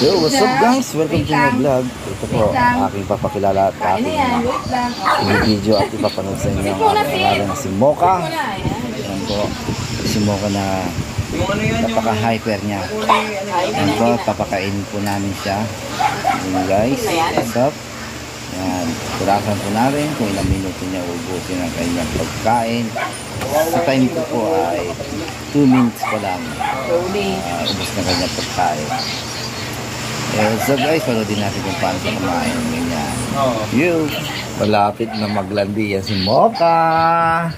Yo, what's up guys? Welcome to my vlog. Ito po, aking papakilala at aking video at ipapanood sa inyo ang aking na si Mocha. Yan po, si Mocha na napaka-hyper niya. Yan po, papakain po namin siya. Yan guys, what's up? Yan, turasan po namin kung ilang minuto niya ubusin ang kanyang pagkain. Sa time ko po ay 2 minutes pa lang. Ubus na kanyang pagkain. So guys, panoodin natin kung paano siya kumain. Ganyan. Yo! Malapit na maglandi yan si Mocha!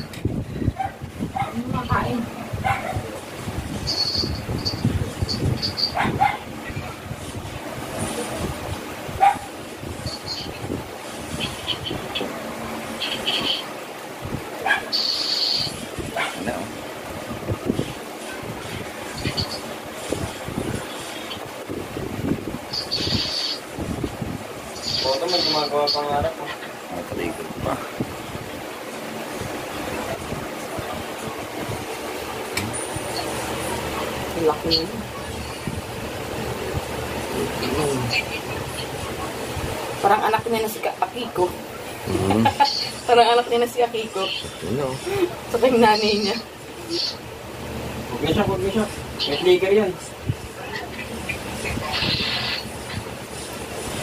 Ito may gumagawa pangarap mo. Talikod pa. Laki. Parang anak niya na si Akiko. Parang anak niya na si Akiko. Sa kanyang nanay niya. Huwag na siya, huwag na siya. May flicker yan.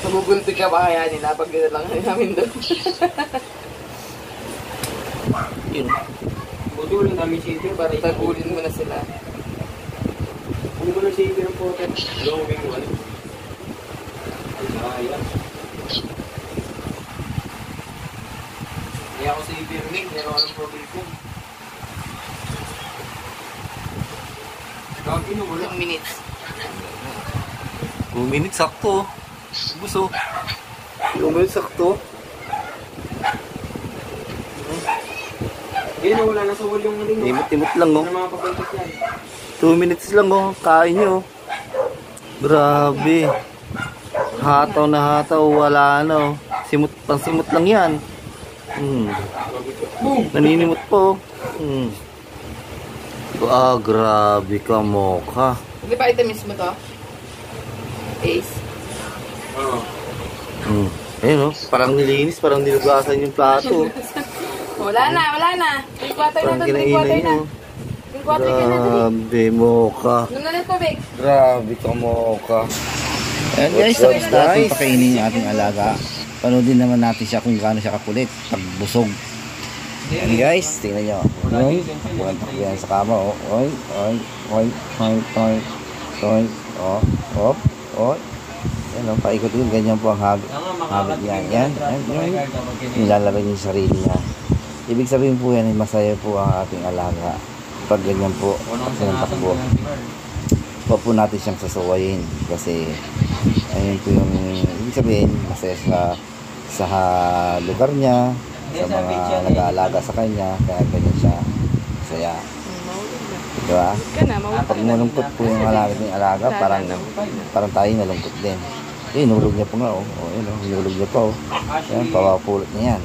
Magugunti ka ba kaya nila pag gano'n lang namin doon? Yun. Budulin namin safety para Tagulin mo na sila. Ano mo na safety ng photo? Glowing one. Ayan. Kaya ako sa Iberming, meron ako ng profile ko. Kaya kinuwala. 2 minutes. 2 minutes sakto. Buso. 2 minutes sakto. Yan, wala na sa wall yung ring. Timot-timot lang oh. Ano mga papuntas yan? 2 minutes lang oh. Kain nyo. Grabe. Hataw na hataw. Wala na oh. Pang-simot lang yan. Naninimot po. Grabe ka Mocha. Hindi pa itamis mo to? Ace. Oo. Ayun oh. Parang nilinis. Parang nilugasan yung plato. Wala na. Drink water na to, drink water na. Drink water ka na, Grabe Mocha. Doon na lang po, Vic. Grabe ka Mocha. Ayan guys, tapos natin pakainin yung ating alaga. Panoodin naman natin siya kung gaano siya kakulit pag busog. Ayan guys, tingnan nyo. Bukan takbihan sa kama. Oy. Yan o, paikot yun. Ganyan po ang habit niya. Yan. Nilalabay niya yung sarili niya. Ibig sabihin po yan, masaya po ang ating alaga. Pag ganyan po, sinantakbo. Huwag po natin siyang sasuwayin. Kasi, ayun po yung, ibig sabihin, masaya sa lugar niya, sa mga nag-aalaga sa kanya, kaya ganyan siya masaya. Diba? Pag nalungkot po yung alaga, parang tayo nalungkot din. Hinulog niya po nga oh. Hinulog niya pa oh. Yan, pawapulot niya yan.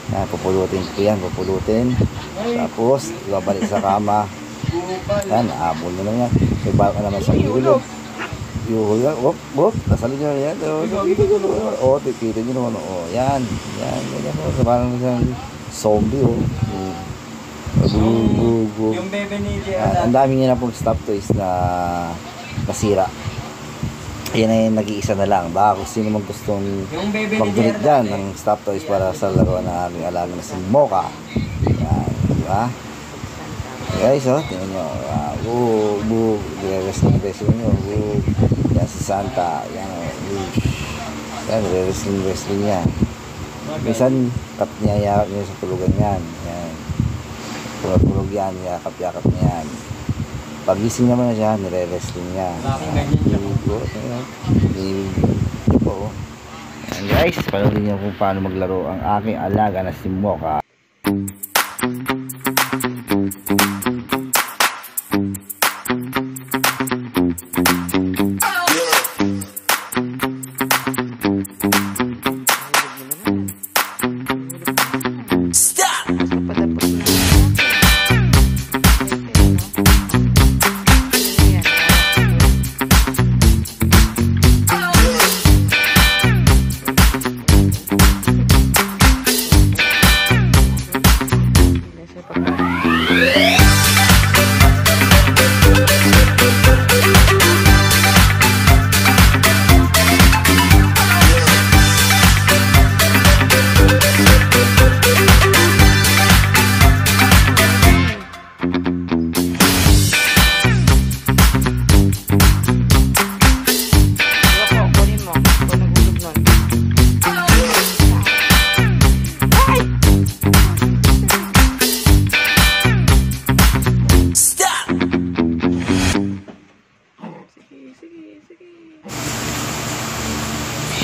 Yan, pupulutin po yan, tapos, ibabalik sa kama. Yan, aabol na lang yan. May baka naman siyang ihulog. Ihulog yan, nasalin niya yan. Titito niyo naman oh. Yan, ganyan po. Parang siyang zombie oh. Yung bebe ni Ang dami niya na pong stop toys na nasira. Yan ay nag-iisa na lang. Baka kung sino man gustong mag-donate dyan ng stop toys para sa laruan ng aming alaga na si Mocha. Yan, diba? Guys, oh, tingnan nyo. Re-wrestling nyo. Yan si Santa. Yan, yan, re-wrestling niya. Minsan, cut niya, yakap niya sa tulugan yan. Yan. Tulog yan, yakap niya yan. Pagising naman na siya, nire-wrestling niya. Ayan guys, panoodin niyo kung paano maglaro ang aking alaga na si Mocha.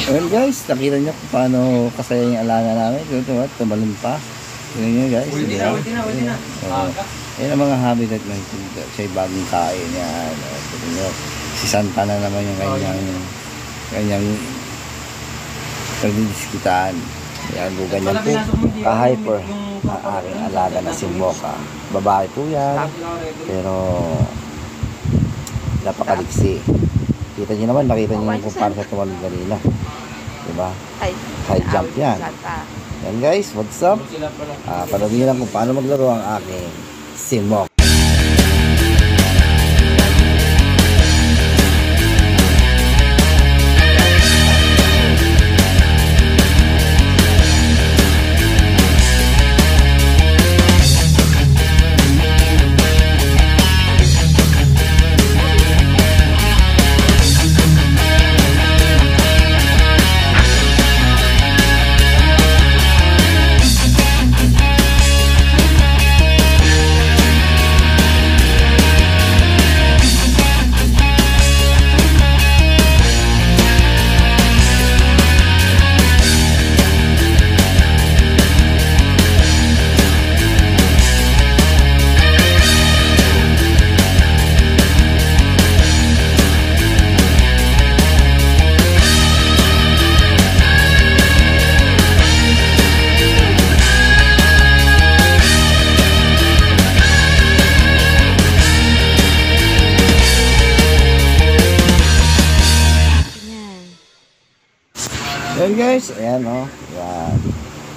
Well guys, nakita nyo kung paano kasaya yung alaga namin. Ito, tumalon pa. Tignan nyo guys. Ulti na. Yan ang mga habitat ng siya bagong kain. Yan. Tignan nyo. Si Santa na naman yung kanyang pagdidiskitaan. Yan, ganyan po. Ka-hyper ang aking alaga na si Mocha. Babae po yan. Pero napakaliksi. Kita nyo naman, nakita nyo kung paano siya tumalon kanina. Diba? High jump yan. Yan guys, what's up? Panood nyo lang kung paano maglaro ang aking si Mocha. Ayan guys, ayan o. Ayan.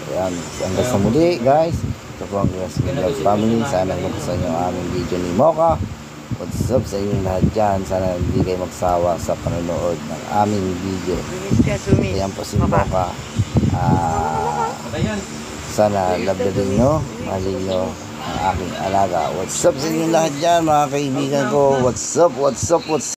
Ayan. Hanggang sa muli guys. Ito po ang Vlogs Family. Sana nagustuhan nyo ang aming video ni Mocha. What's up sa inyong lahat dyan. Sana hindi kayo magsawa sa panonood ng aming video. Ayan po si Mocha. Sana love nyo. Mahalin nyo ang aking alaga. What's up sa inyong lahat dyan mga kaibigan ko. What's up, what's up, what's up.